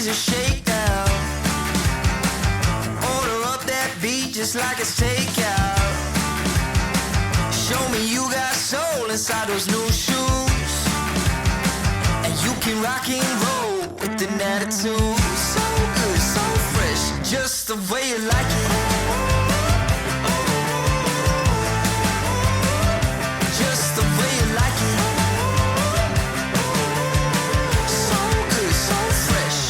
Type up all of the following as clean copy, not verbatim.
a shakedown. Order up that beat just like it's takeout. Show me you got soul inside those new shoes, and you can rock and roll with an attitude. So good, so fresh, just the way you like it. Just the way you like it. So good, so fresh.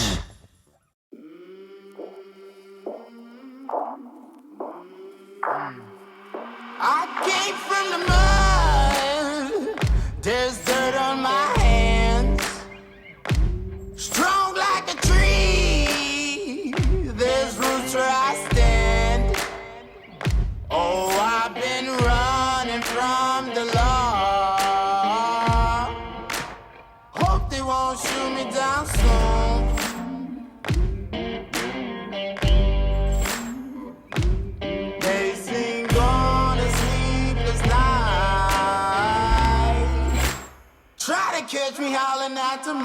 I came from the mud. There's dirt on my hands. Strong like a tree. There's roots where I stand. Oh, I've been running from the law. Hope they won't shoot me down soon. They sing on a sleepless night. Try to catch me howling at the moon.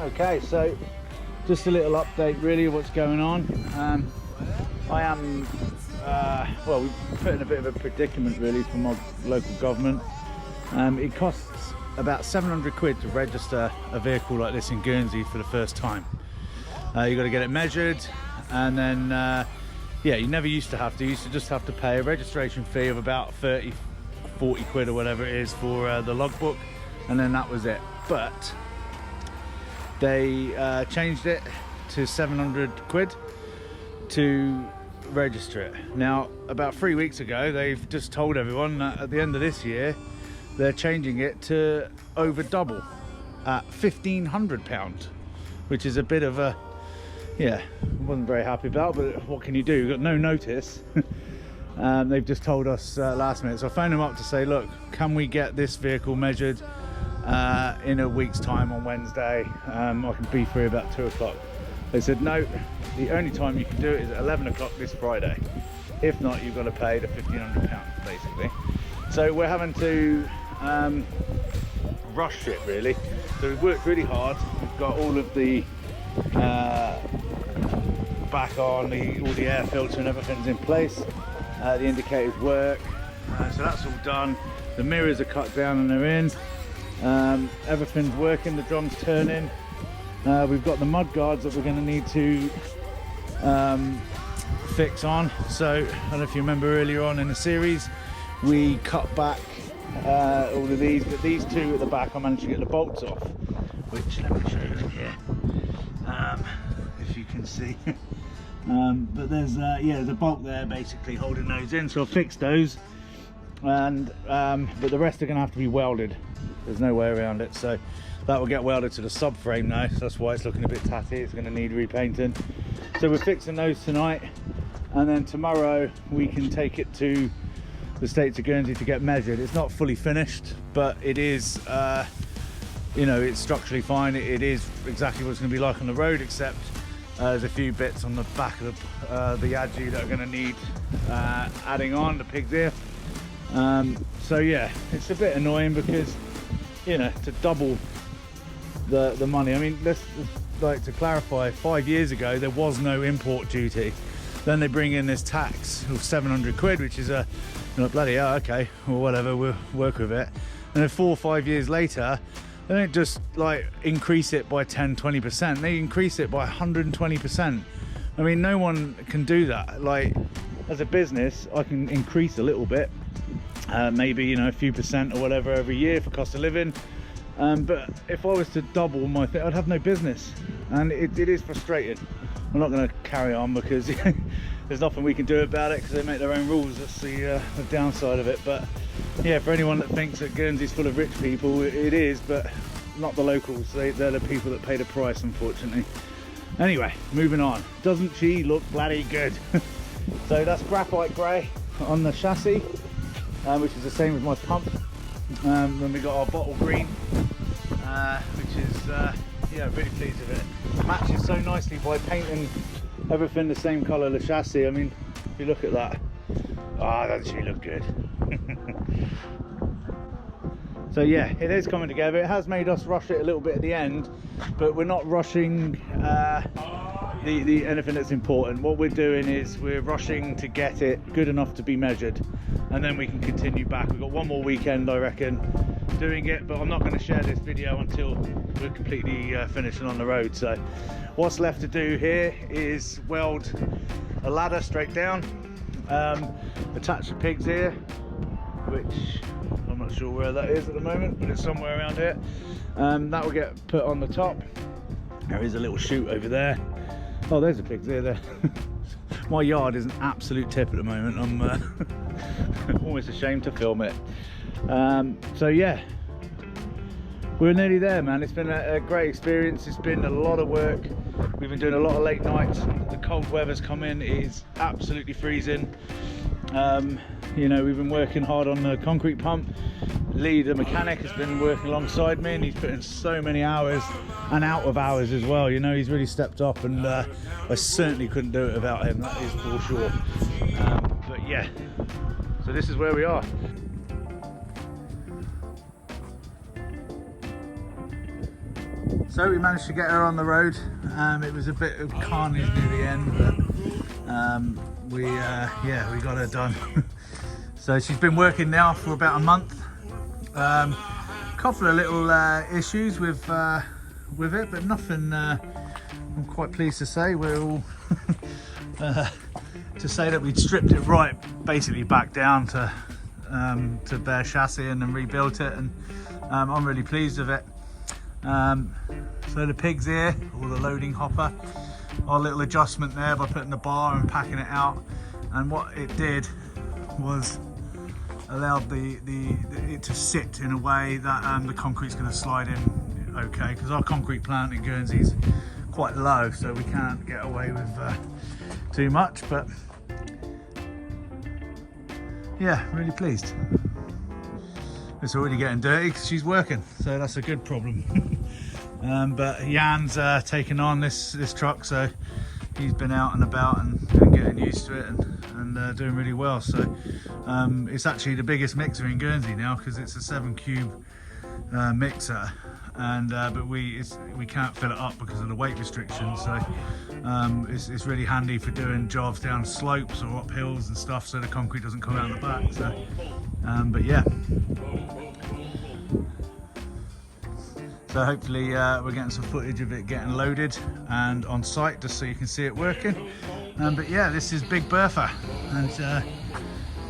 Okay, so just a little update really of what's going on. I am, well, we're put in a bit of a predicament really from our local government. It costs about 700 quid to register a vehicle like this in Guernsey for the first time. You got to get it measured, and then yeah, you never used to have to. You used to just have to pay a registration fee of about 30, 40 quid or whatever it is for the logbook, and then that was it. But they changed it to 700 quid to register it. Now, about 3 weeks ago, they've just told everyone that at the end of this year, they're changing it to over double at £1,500, which is a bit of a, yeah, wasn't very happy about, but what can you do? You've got no notice. They've just told us last minute. So I phoned them up to say, look, can we get this vehicle measured in a week's time on Wednesday? I can be free about 2 o'clock. They said no, the only time you can do it is at 11 o'clock this Friday. If not, you've got to pay the £1,500 basically. So we're having to rush it really. So we've worked really hard. We've got all of the back on, all the air filter and everything's in place. The indicators work, so that's all done. The mirrors are cut down and they're in. Everything's working, the drum's turning. We've got the mud guards that we're going to need to fix on. So I don't know if you remember earlier on in the series, we cut back all of these, but these two at the back I managed to get the bolts off, which let me show you here, if you can see. But there's yeah, there's a bolt there basically holding those in, so I'll fix those, and but the rest are going to have to be welded. There's no way around it, so that will get welded to the subframe now, so that's why it's looking a bit tatty. It's going to need repainting, so we're fixing those tonight, and then tomorrow we can take it to the States of Guernsey to get measured. It's not fully finished, but it is you know, it's structurally fine. It is exactly what it's going to be like on the road, except there's a few bits on the back of the Yadji that are going to need adding on, the pig's ear. So yeah, it's a bit annoying because, you know, to double the money. I mean, let's like to clarify, 5 years ago there was no import duty. Then they bring in this tax of 700 quid, which is a, you know, bloody hell, okay, or whatever, we'll work with it. And then 4 or 5 years later, they don't just like increase it by 10-20%, they increase it by 120%. I mean, no one can do that. Like, as a business, I can increase a little bit, maybe, you know, a few percent or whatever every year for cost of living, but if I was to double my thing, I'd have no business, and it is frustrating. I'm not going to carry on because there's nothing we can do about it because they make their own rules. That's the downside of it. But yeah, for anyone that thinks that Guernsey's full of rich people, it is, but not the locals. They're the people that pay the price, unfortunately. Anyway, moving on. Doesn't she look bloody good? So that's graphite grey on the chassis, which is the same as my pump. Then we got our bottle green, which is yeah, really pleased with it. Matches so nicely by painting everything the same colour of the chassis. I mean, if you look at that, doesn't she look good? So yeah, it is coming together. It has made us rush it a little bit at the end, but we're not rushing anything that's important. What we're doing is we're rushing to get it good enough to be measured, and then we can continue back. We've got one more weekend, I reckon, doing it, but I'm not going to share this video until we're completely finished and on the road. So what's left to do here is weld a ladder straight down, attach the pigs here, which I'm not sure where that is at the moment, but it's somewhere around here. That will get put on the top. There is a little chute over there. Oh, there's a pig there. My yard is an absolute tip at the moment. I'm almost ashamed to film it. So yeah, we're nearly there, man. It's been a great experience. It's been a lot of work. We've been doing a lot of late nights. The cold weather's come in. It is absolutely freezing. You know, we've been working hard on the concrete pump. Lee, the mechanic, has been working alongside me, and he's put in so many hours and out of hours as well. You know, he's really stepped up, and I certainly couldn't do it without him, that is for sure. But yeah, so this is where we are. So we managed to get her on the road. It was a bit of carnage near the end, but we got her done. So she's been working now for about a month. Couple of little issues with it, but nothing. I'm quite pleased to say we're all to say that we'd stripped it right, basically back down to bare chassis and then rebuilt it, and I'm really pleased with it. So the pigs here, or the loading hopper, our little adjustment there by putting the bar and packing it out, and what it did was allowed it to sit in a way that the concrete's going to slide in okay, because our concrete plant in Guernsey is quite low, so we can't get away with too much. But yeah, really pleased. It's already getting dirty because she's working, so that's a good problem. But Jan's taken on this truck, so he's been out and about and getting used to it and doing really well. So it's actually the biggest mixer in Guernsey now, because it's a 7-cube mixer, and but we can't fill it up because of the weight restrictions. So it's really handy for doing jobs down slopes or up hills and stuff, so the concrete doesn't come out the back. So but yeah, so hopefully we're getting some footage of it getting loaded and on site, just so you can see it working. But yeah, this is Big Bertha, and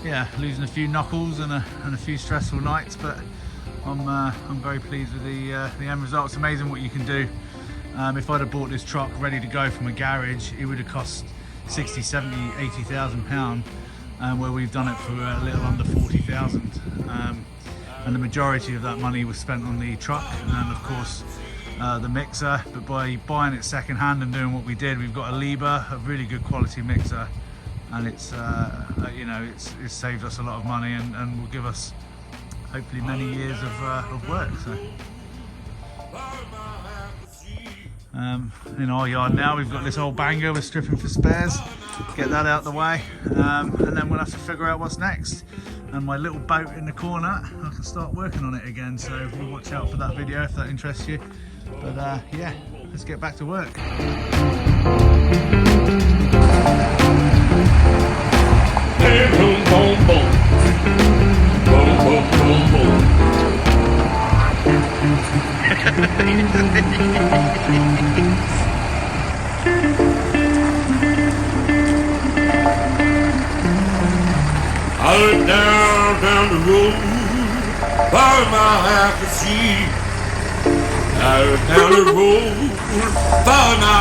yeah, losing a few knuckles and a few stressful nights, but I'm very pleased with the end result. It's amazing what you can do. If I'd have bought this truck ready to go from a garage, it would have cost 60, 70, 80,000 pounds, where we've done it for a little under 40,000. And the majority of that money was spent on the truck and of course the mixer. But by buying it second hand and doing what we did, we've got a Liebhurr, a really good quality mixer, and it's you know, it's saved us a lot of money and will give us hopefully many years of work. So in our yard now we've got this old banger we're stripping for spares, get that out the way, and then we'll have to figure out what's next. And my little boat in the corner, I can start working on it again, so we'll watch out for that video if that interests you. But yeah, let's get back to work. Hey, boom, boom, boom. Boom, boom, boom, boom. I look down the road, far my I can see. I look down the road, far my